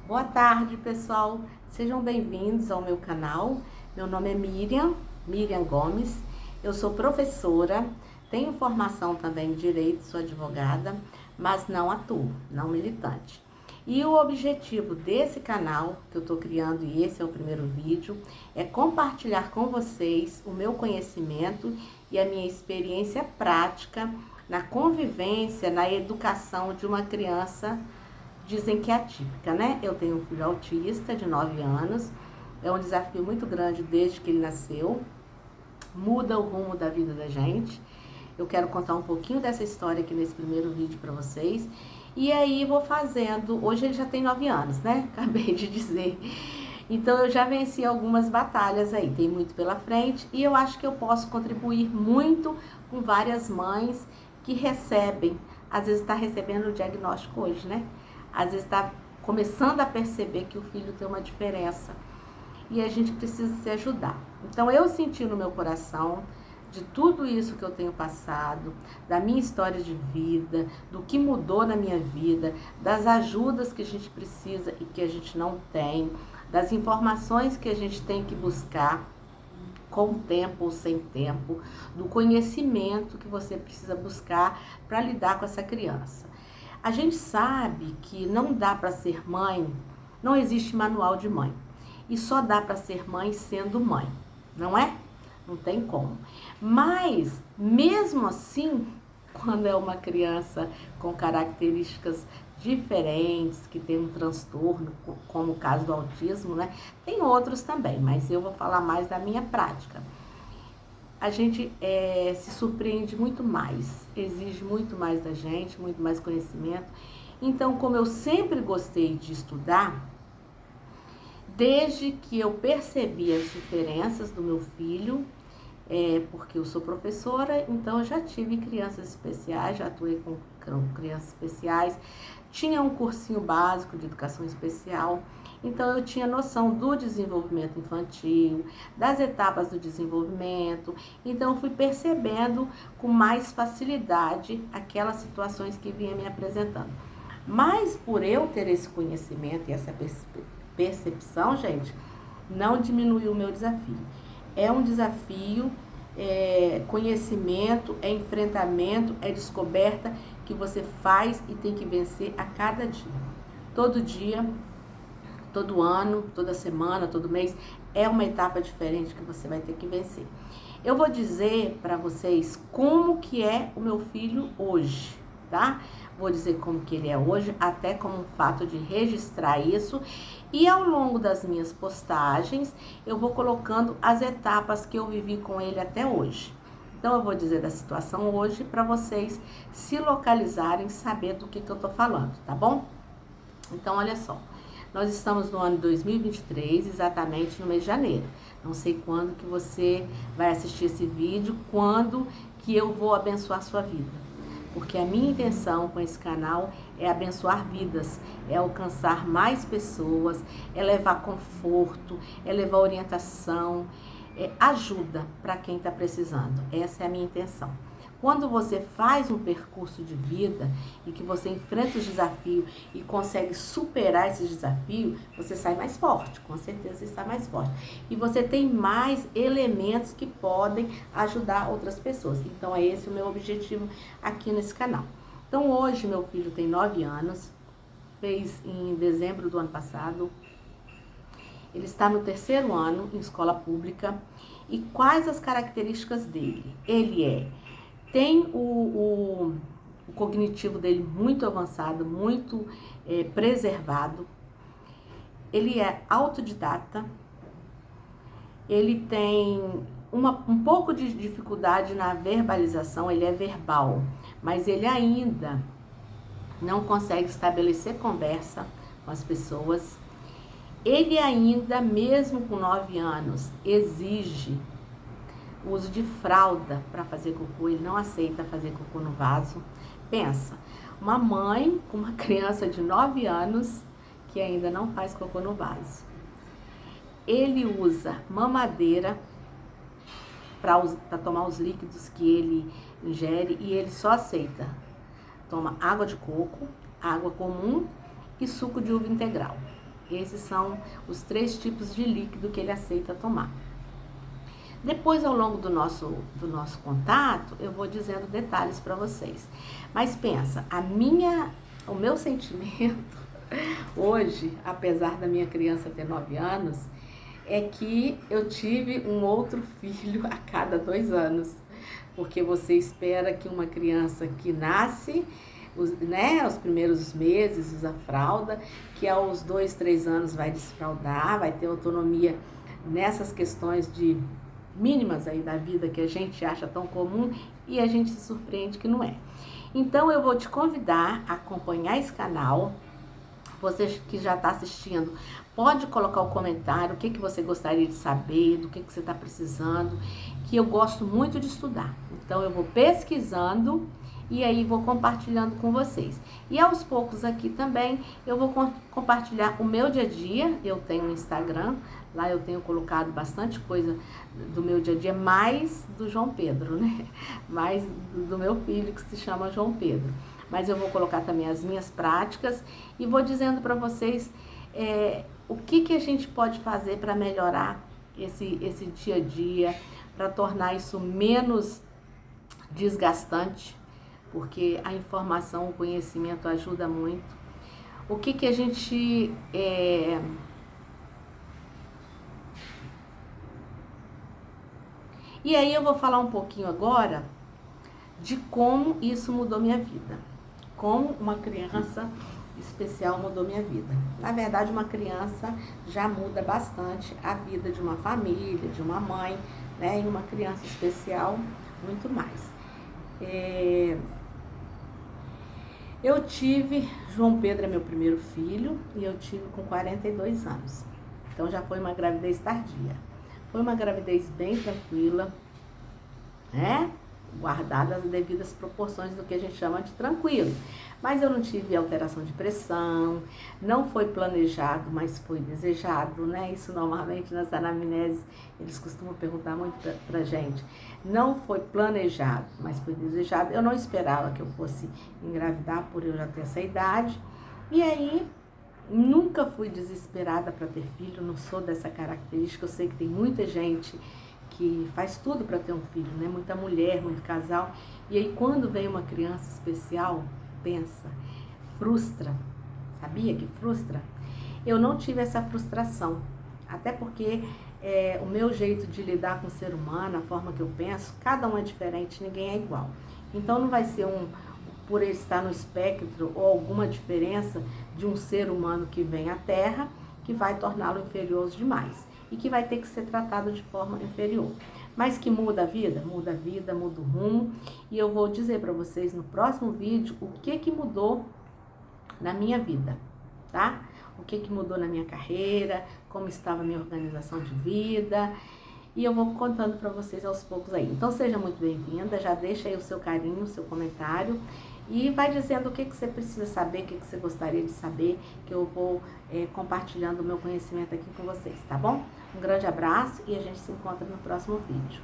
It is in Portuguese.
Boa tarde, pessoal. Sejam bem-vindos ao meu canal. Meu nome é Miriam Gomes. Eu sou professora, tenho formação também em Direito, sou advogada, mas não atuo, não militante. E o objetivo desse canal que eu estou criando, e esse é o primeiro vídeo, é compartilhar com vocês o meu conhecimento e a minha experiência prática na convivência, na educação de uma criança. Dizem que é atípica, né? Eu tenho um filho autista de 9 anos, é um desafio muito grande desde que ele nasceu, muda o rumo da vida da gente. Eu quero contar um pouquinho dessa história aqui nesse primeiro vídeo para vocês. E aí vou fazendo, hoje ele já tem 9 anos, né? Acabei de dizer. Então eu já venci algumas batalhas aí, tem muito pela frente e eu acho que eu posso contribuir muito com várias mães que recebem, às vezes está recebendo o diagnóstico hoje, né? Às vezes está começando a perceber que o filho tem uma diferença e a gente precisa se ajudar. Então eu senti no meu coração de tudo isso que eu tenho passado, da minha história de vida, do que mudou na minha vida, das ajudas que a gente precisa e que a gente não tem, das informações que a gente tem que buscar com tempo ou sem tempo, do conhecimento que você precisa buscar para lidar com essa criança. A gente sabe que não dá para ser mãe, não existe manual de mãe. E só dá para ser mãe sendo mãe, não é? Não tem como. Mas, mesmo assim, quando é uma criança com características diferentes, que tem um transtorno, como o caso do autismo, né? Tem outros também, mas eu vou falar mais da minha prática. A gente se surpreende muito mais, exige muito mais da gente, muito mais conhecimento. Então, como eu sempre gostei de estudar, desde que eu percebi as diferenças do meu filho, porque eu sou professora, então eu já tive crianças especiais, já atuei com crianças especiais, tinha um cursinho básico de educação especial, então eu tinha noção do desenvolvimento infantil, das etapas do desenvolvimento, então eu fui percebendo com mais facilidade aquelas situações que vinha me apresentando. Mas por eu ter esse conhecimento e essa percepção, gente, não diminuiu o meu desafio. É um desafio, conhecimento, é enfrentamento, é descoberta que você faz e tem que vencer a cada dia. Todo dia, todo ano, toda semana, todo mês, é uma etapa diferente que você vai ter que vencer. Eu vou dizer para vocês como que é o meu filho hoje, tá? Vou dizer como que ele é hoje, até como um fato de registrar isso. E ao longo das minhas postagens, eu vou colocando as etapas que eu vivi com ele até hoje. Então, eu vou dizer da situação hoje para vocês se localizarem, saber do que eu tô falando, tá bom? Então, olha só. Nós estamos no ano 2023, exatamente no mês de janeiro. Não sei quando que você vai assistir esse vídeo, quando que eu vou abençoar a sua vida. Porque a minha intenção com esse canal é abençoar vidas, é alcançar mais pessoas, é levar conforto, é levar orientação, é ajuda para quem está precisando. Essa é a minha intenção. Quando você faz um percurso de vida e que você enfrenta os desafios e consegue superar esses desafios, você sai mais forte, com certeza você sai mais forte. E você tem mais elementos que podem ajudar outras pessoas. Então é esse o meu objetivo aqui nesse canal. Então hoje meu filho tem 9 anos, fez em dezembro do ano passado. Ele está no 3º ano em escola pública. E quais as características dele? Ele tem o cognitivo dele muito avançado, muito preservado. Ele é autodidata. Ele tem um pouco de dificuldade na verbalização, ele é verbal, mas ele ainda não consegue estabelecer conversa com as pessoas. Ele ainda, mesmo com 9 anos, exige o uso de fralda para fazer cocô, ele não aceita fazer cocô no vaso. Pensa, uma mãe com uma criança de 9 anos que ainda não faz cocô no vaso. Ele usa mamadeira para tomar os líquidos que ele ingere e ele só aceita. Toma água de coco, água comum e suco de uva integral. Esses são os 3 tipos de líquido que ele aceita tomar. Depois, ao longo do nosso contato, eu vou dizendo detalhes para vocês. Mas pensa, o meu sentimento hoje, apesar da minha criança ter 9 anos, é que eu tive um outro filho a cada 2 anos. Porque você espera que uma criança que nasce, os primeiros meses usa fralda, que aos 2, 3 anos vai desfraldar, vai ter autonomia nessas questões de mínimas aí da vida que a gente acha tão comum e a gente se surpreende que não é. Então eu vou te convidar a acompanhar esse canal. Você que já está assistindo, pode colocar o comentário, o que você gostaria de saber, do que você está precisando, que eu gosto muito de estudar. Então eu vou pesquisando e aí vou compartilhando com vocês. E aos poucos aqui também eu vou compartilhar o meu dia a dia. Eu tenho um Instagram, lá eu tenho colocado bastante coisa do meu dia a dia, mais do João Pedro, né? Mais do meu filho que se chama João Pedro. Mas eu vou colocar também as minhas práticas e vou dizendo para vocês o que a gente pode fazer para melhorar esse dia a dia, para tornar isso menos desgastante, porque a informação, o conhecimento ajuda muito. O que a gente... E aí eu vou falar um pouquinho agora de como isso mudou minha vida. Como uma criança especial mudou minha vida. Na verdade, uma criança já muda bastante a vida de uma família, de uma mãe, né? E uma criança especial, muito mais. Eu tive, João Pedro é meu primeiro filho, e eu tive com 42 anos. Então já foi uma gravidez tardia. Foi uma gravidez bem tranquila, né? Guardadas as devidas proporções do que a gente chama de tranquilo. Mas eu não tive alteração de pressão, não foi planejado, mas foi desejado, né? Isso normalmente nas anamneses eles costumam perguntar muito pra gente. Não foi planejado, mas foi desejado. Eu não esperava que eu fosse engravidar por eu já ter essa idade. E aí, nunca fui desesperada para ter filho, não sou dessa característica. Eu sei que tem muita gente que faz tudo para ter um filho, né? Muita mulher, muito casal. E aí quando vem uma criança especial, pensa, frustra. Sabia que frustra? Eu não tive essa frustração, até porque o meu jeito de lidar com o ser humano, a forma que eu penso, cada um é diferente, ninguém é igual. Então não vai ser por ele estar no espectro ou alguma diferença de um ser humano que vem à Terra que vai torná-lo inferior demais e que vai ter que ser tratado de forma inferior. Mas que muda a vida, muda o rumo. E eu vou dizer para vocês no próximo vídeo o que mudou na minha vida, tá? O que mudou na minha carreira, como estava a minha organização de vida. E eu vou contando para vocês aos poucos aí. Então seja muito bem-vinda, já deixa aí o seu carinho, o seu comentário. E vai dizendo o que você precisa saber, o que você gostaria de saber, que eu vou compartilhando o meu conhecimento aqui com vocês, tá bom? Um grande abraço e a gente se encontra no próximo vídeo.